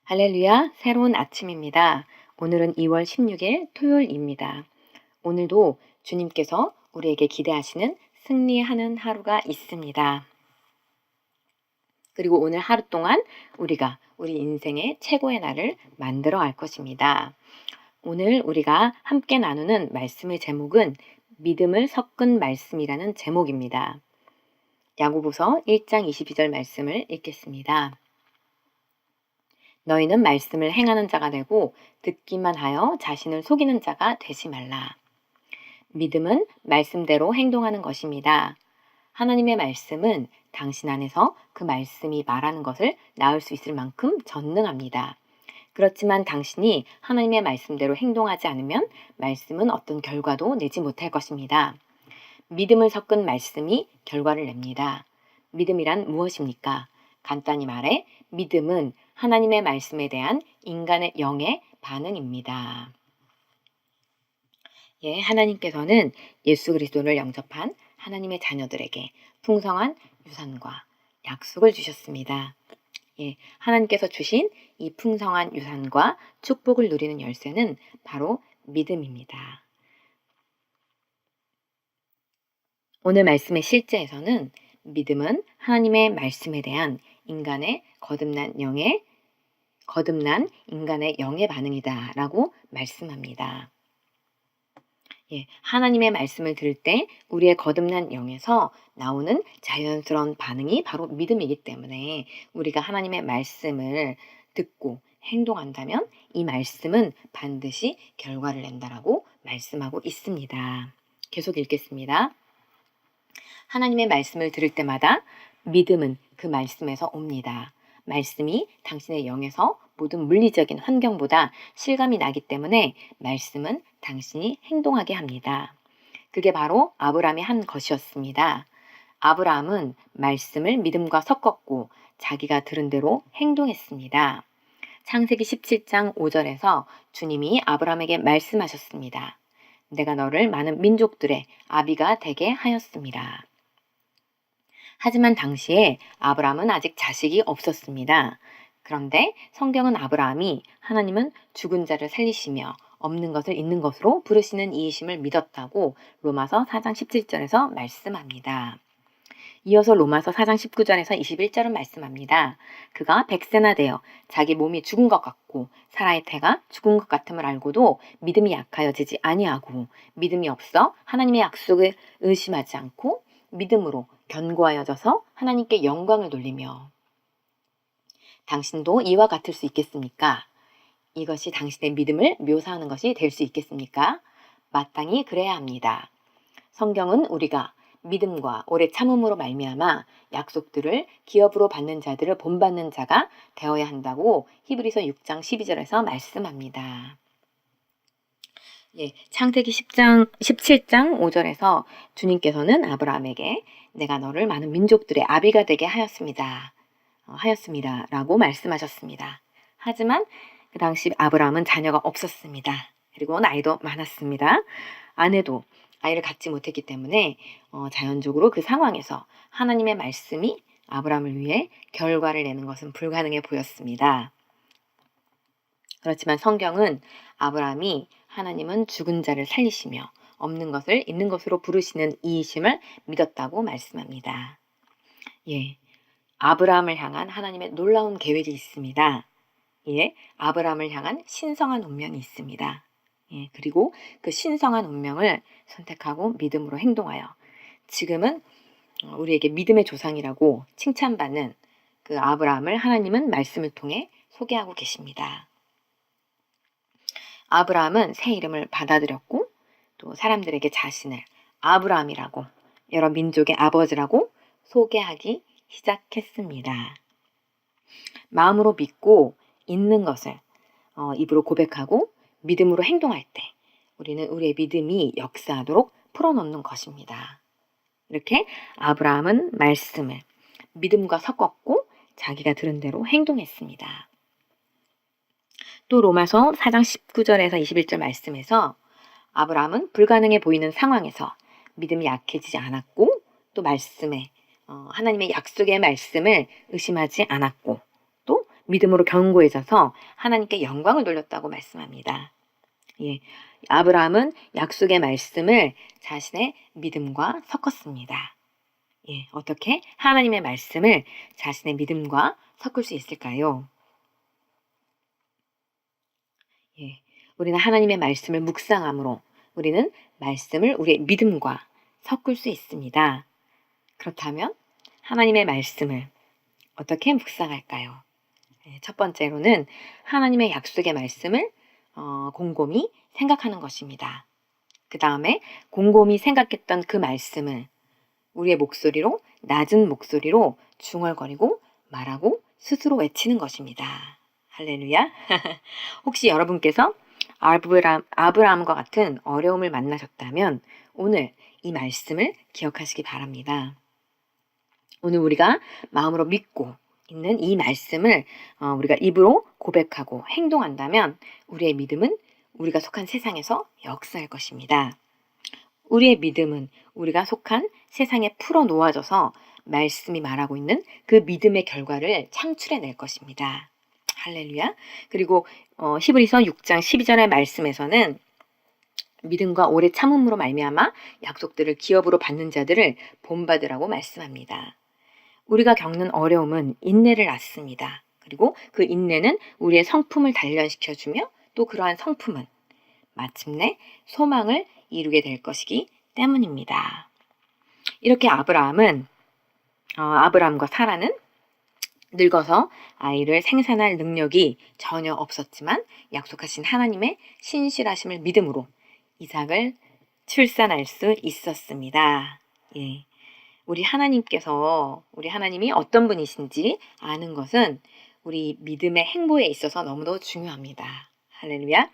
할렐루야, 새로운 아침입니다. 오늘은 2월 16일 토요일입니다. 오늘도 주님께서 우리에게 기대하시는 승리하는 하루가 있습니다. 그리고 오늘 하루 동안 우리가 우리 인생의 최고의 날을 만들어 갈 것입니다. 오늘 우리가 함께 나누는 말씀의 제목은 믿음을 섞은 말씀이라는 제목입니다. 야고보서 1장 22절 말씀을 읽겠습니다. 너희는 말씀을 행하는 자가 되고 듣기만 하여 자신을 속이는 자가 되지 말라. 믿음은 말씀대로 행동하는 것입니다. 하나님의 말씀은 당신 안에서 그 말씀이 말하는 것을 낳을 수 있을 만큼 전능합니다. 그렇지만 당신이 하나님의 말씀대로 행동하지 않으면 말씀은 어떤 결과도 내지 못할 것입니다. 믿음을 섞은 말씀이 결과를 냅니다. 믿음이란 무엇입니까? 간단히 말해 믿음은 하나님의 말씀에 대한 인간의 영의 반응입니다. 하나님께서는 예수 그리스도를 영접한 하나님의 자녀들에게 풍성한 유산과 약속을 주셨습니다. 하나님께서 주신 이 풍성한 유산과 축복을 누리는 열쇠는 바로 믿음입니다. 오늘 말씀의 실제에서는 믿음은 하나님의 말씀에 대한 거듭난 인간의 영의 반응이다 라고 말씀합니다. 하나님의 말씀을 들을 때 우리의 거듭난 영에서 나오는 자연스러운 반응이 바로 믿음이기 때문에 우리가 하나님의 말씀을 듣고 행동한다면 이 말씀은 반드시 결과를 낸다라고 말씀하고 있습니다. 계속 읽겠습니다. 하나님의 말씀을 들을 때마다 믿음은 그 말씀에서 옵니다. 말씀이 당신의 영에서 모든 물리적인 환경보다 실감이 나기 때문에 말씀은 당신이 행동하게 합니다. 그게 바로 아브라함이 한 것이었습니다. 아브라함은 말씀을 믿음과 섞었고 자기가 들은 대로 행동했습니다. 창세기 17장 5절에서 주님이 아브라함에게 말씀하셨습니다. 내가 너를 많은 민족들의 아비가 되게 하였습니다. 하지만 당시에 아브라함은 아직 자식이 없었습니다. 그런데 성경은 아브라함이 하나님은 죽은 자를 살리시며 없는 것을 있는 것으로 부르시는 이이심을 믿었다고 로마서 4장 17절에서 말씀합니다. 이어서 로마서 4장 19절에서 21절은 말씀합니다. 그가 100세나 되어 자기 몸이 죽은 것 같고 사라의 태가 죽은 것 같음을 알고도 믿음이 약하여지지 아니하고 믿음이 없어 하나님의 약속을 의심하지 않고 믿음으로 견고하여져서 하나님께 영광을 돌리며 당신도 이와 같을 수 있겠습니까? 이것이 당신의 믿음을 묘사하는 것이 될 수 있겠습니까? 마땅히 그래야 합니다. 성경은 우리가 믿음과 오래 참음으로 말미암아 약속들을 기업으로 받는 자들을 본받는 자가 되어야 한다고 히브리서 6장 12절에서 말씀합니다. 창세기 17장 5절에서 주님께서는 아브라함에게 내가 너를 많은 민족들의 아비가 되게 하였습니다. 라고 말씀하셨습니다. 하지만 그 당시 아브라함은 자녀가 없었습니다. 그리고 나이도 많았습니다. 아내도 아이를 갖지 못했기 때문에 자연적으로 그 상황에서 하나님의 말씀이 아브라함을 위해 결과를 내는 것은 불가능해 보였습니다. 그렇지만 성경은 아브라함이 하나님은 죽은 자를 살리시며 없는 것을 있는 것으로 부르시는 이이심을 믿었다고 말씀합니다. 아브라함을 향한 하나님의 놀라운 계획이 있습니다. 아브라함을 향한 신성한 운명이 있습니다. 그리고 그 신성한 운명을 선택하고 믿음으로 행동하여 지금은 우리에게 믿음의 조상이라고 칭찬받는 그 아브라함을 하나님은 말씀을 통해 소개하고 계십니다. 아브라함은 새 이름을 받아들였고 또 사람들에게 자신을 아브라함이라고 여러 민족의 아버지라고 소개하기 시작했습니다. 마음으로 믿고 있는 것을 입으로 고백하고 믿음으로 행동할 때 우리는 우리의 믿음이 역사하도록 풀어놓는 것입니다. 이렇게 아브라함은 말씀을 믿음과 섞었고 자기가 들은 대로 행동했습니다. 또 로마서 4장 19절에서 21절 말씀에서 아브라함은 불가능해 보이는 상황에서 믿음이 약해지지 않았고 또 말씀에 하나님의 약속의 말씀을 의심하지 않았고 또 믿음으로 견고해져서 하나님께 영광을 돌렸다고 말씀합니다. 예, 아브라함은 약속의 말씀을 자신의 믿음과 섞었습니다. 예, 어떻게 하나님의 말씀을 자신의 믿음과 섞을 수 있을까요? 예, 우리는 하나님의 말씀을 묵상함으로 우리는 말씀을 우리의 믿음과 섞을 수 있습니다. 그렇다면 하나님의 말씀을 어떻게 묵상할까요? 예, 첫 번째로는 하나님의 약속의 말씀을 곰곰이 생각하는 것입니다. 그 다음에 곰곰이 생각했던 그 말씀을 우리의 목소리로, 낮은 목소리로 중얼거리고 말하고 스스로 외치는 것입니다. 할렐루야. 혹시 여러분께서 아브라함과 같은 어려움을 만나셨다면 오늘 이 말씀을 기억하시기 바랍니다. 오늘 우리가 마음으로 믿고 있는 이 말씀을 우리가 입으로 고백하고 행동한다면 우리의 믿음은 우리가 속한 세상에서 역사할 것입니다. 우리의 믿음은 우리가 속한 세상에 풀어놓아져서 말씀이 말하고 있는 그 믿음의 결과를 창출해낼 것입니다. 할렐루야. 그리고 히브리서 6장 12절의 말씀에서는 믿음과 오래 참음으로 말미암아 약속들을 기업으로 받는 자들을 본받으라고 말씀합니다. 우리가 겪는 어려움은 인내를 낳습니다. 그리고 그 인내는 우리의 성품을 단련시켜주며 또 그러한 성품은 마침내 소망을 이루게 될 것이기 때문입니다. 이렇게 아브라함과 사라는 늙어서 아이를 생산할 능력이 전혀 없었지만 약속하신 하나님의 신실하심을 믿음으로 이삭을 출산할 수 있었습니다. 예. 우리 하나님이 어떤 분이신지 아는 것은 우리 믿음의 행보에 있어서 너무도 중요합니다. 할렐루야.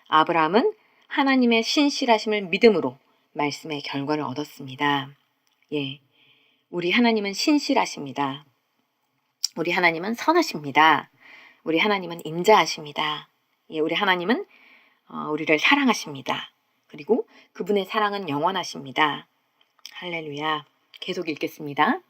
아브라함은 하나님의 신실하심을 믿음으로 말씀의 결과를 얻었습니다. 예. 우리 하나님은 신실하십니다. 우리 하나님은 선하십니다. 우리 하나님은 인자하십니다. 예, 우리 하나님은 우리를 사랑하십니다. 그리고 그분의 사랑은 영원하십니다. 할렐루야. 계속 읽겠습니다.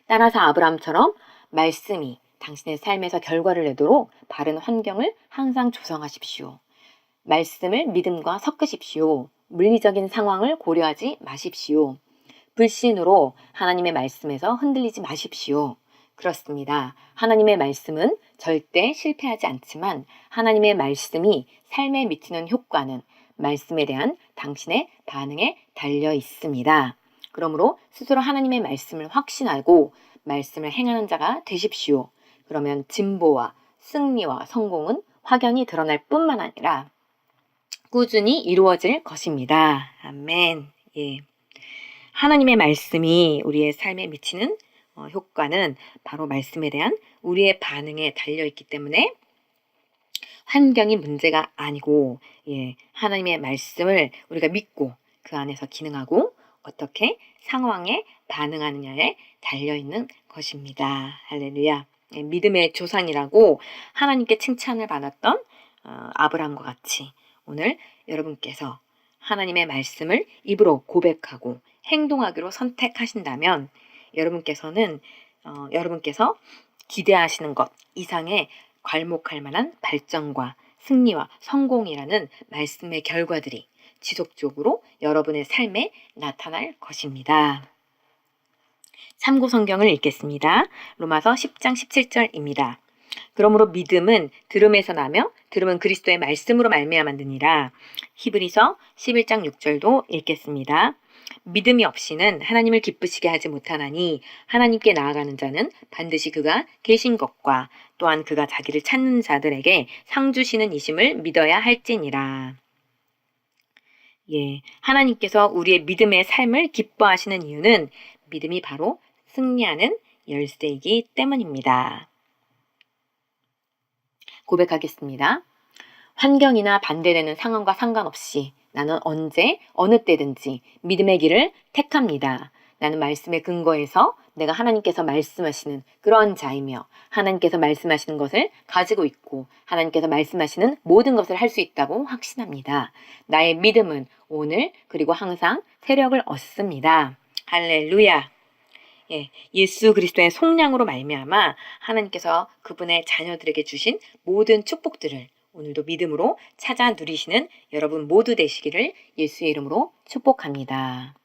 따라서 아브라함처럼 말씀이 당신의 삶에서 결과를 내도록 바른 환경을 항상 조성하십시오. 말씀을 믿음과 섞으십시오. 물리적인 상황을 고려하지 마십시오. 불신으로 하나님의 말씀에서 흔들리지 마십시오. 그렇습니다. 하나님의 말씀은 절대 실패하지 않지만 하나님의 말씀이 삶에 미치는 효과는 말씀에 대한 당신의 반응에 달려 있습니다. 그러므로 스스로 하나님의 말씀을 확신하고 말씀을 행하는 자가 되십시오. 그러면 진보와 승리와 성공은 확연히 드러날 뿐만 아니라 꾸준히 이루어질 것입니다. 아멘. 예. 하나님의 말씀이 우리의 삶에 미치는 효과는 바로 말씀에 대한 우리의 반응에 달려있기 때문에 환경이 문제가 아니고 하나님의 말씀을 우리가 믿고 그 안에서 기능하고 어떻게 상황에 반응하느냐에 달려있는 것입니다. 할렐루야. 믿음의 조상이라고 하나님께 칭찬을 받았던 아브라함과 같이 오늘 여러분께서 하나님의 말씀을 입으로 고백하고 행동하기로 선택하신다면 여러분께서 기대하시는 것 이상의 괄목할 만한 발전과 승리와 성공이라는 말씀의 결과들이 지속적으로 여러분의 삶에 나타날 것입니다. 참고 성경을 읽겠습니다. 로마서 10장 17절입니다. 그러므로 믿음은 들음에서 나며 들음은 그리스도의 말씀으로 말미암았느니라. 히브리서 11장 6절도 읽겠습니다. 믿음이 없이는 하나님을 기쁘시게 하지 못하나니 하나님께 나아가는 자는 반드시 그가 계신 것과 또한 그가 자기를 찾는 자들에게 상 주시는 이심을 믿어야 할지니라. 하나님께서 우리의 믿음의 삶을 기뻐하시는 이유는 믿음이 바로 승리하는 열쇠이기 때문입니다. 고백하겠습니다. 환경이나 반대되는 상황과 상관없이 나는 언제 어느 때든지 믿음의 길을 택합니다. 나는 말씀의 근거에서 내가 하나님께서 말씀하시는 그런 자이며 하나님께서 말씀하시는 것을 가지고 있고 하나님께서 말씀하시는 모든 것을 할 수 있다고 확신합니다. 나의 믿음은 오늘 그리고 항상 세력을 얻습니다. 할렐루야. 예수 그리스도의 속량으로 말미암아 하나님께서 그분의 자녀들에게 주신 모든 축복들을 오늘도 믿음으로 찾아 누리시는 여러분 모두 되시기를 예수의 이름으로 축복합니다.